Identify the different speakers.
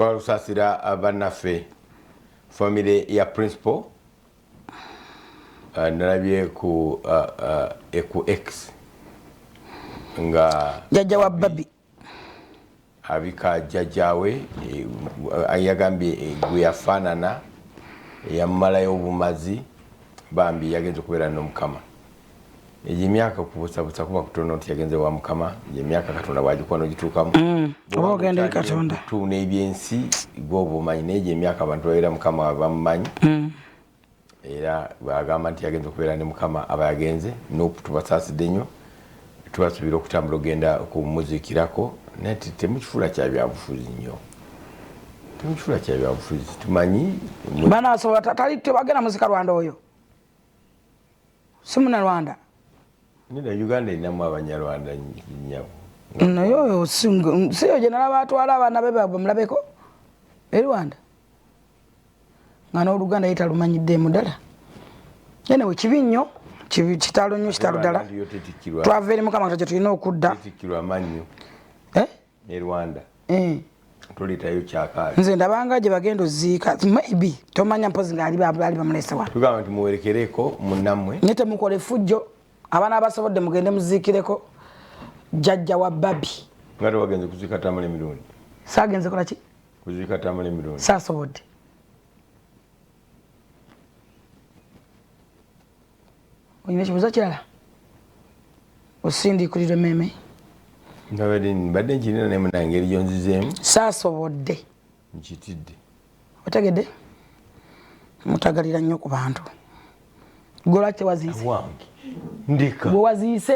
Speaker 1: twalusasira abannaffe family ya principal nalabye ku X nga
Speaker 2: jajja wa babi
Speaker 1: abika jajjawe ayagambye gwe yafaanana yammalayo obumazi bambi yagenze okubeera n'omukama egyo emyaka kubusabusa kuba kutono nti yagenze wa mukama emyaka katonda bwagikuba n'ogituukamu
Speaker 2: oba ogenda eri katonda
Speaker 1: tuuna ebyensi gwoba omanyi naye egyo emyaka abantu babeera mukama bamumanyi era bagamba nti yagenze okubeera ne mukama aba yagenze tubasaasidde nnyo tubasuubira okutambula ogenda okumuziikirako naye temukifuula kya byabufuzi nnyo temukifuula kya byabufuzi tumanyi
Speaker 2: banaasobola tebagenda muzika Rwanda oyo si munnarwanda
Speaker 1: nina Uganda erinamu abanyarwanda nnyabo
Speaker 2: naye oyo si yo gye nalaba atwala abaana be bamulabeko e Rwanda nga n'Oluganda ye talumanyiddeemu ddala yenewe kibi nnyo kitalo nnyo kitalo ddala twava eri mukama gye tulina okudda
Speaker 1: titikirwa amanyo e Rwanda toletayo kyakaali
Speaker 2: nze ndabanga gye bagenda oziika maybe tomanya mpozi ngaali bamulese wano
Speaker 1: tugamba nti muwerekereko munnammwe
Speaker 2: naye temukola effujjo abaana abasobodde mugende muziikireko jjajja wa babi
Speaker 1: nga tewagenze kuziika Tamale Mirundi
Speaker 2: saagenze kola ki
Speaker 1: kuziika Tamale Mirundi
Speaker 2: saasobodde oyina ekibuuzo kirala osindiikulira emmeeme
Speaker 1: mbadde nkirina naye munange engeri gyonzizeemu
Speaker 2: saasobodde
Speaker 1: nkitidde
Speaker 2: otegedde mutagalira nnyo ku bantu gwe lwaki tewaziise
Speaker 1: wange ndika
Speaker 2: gwe waziise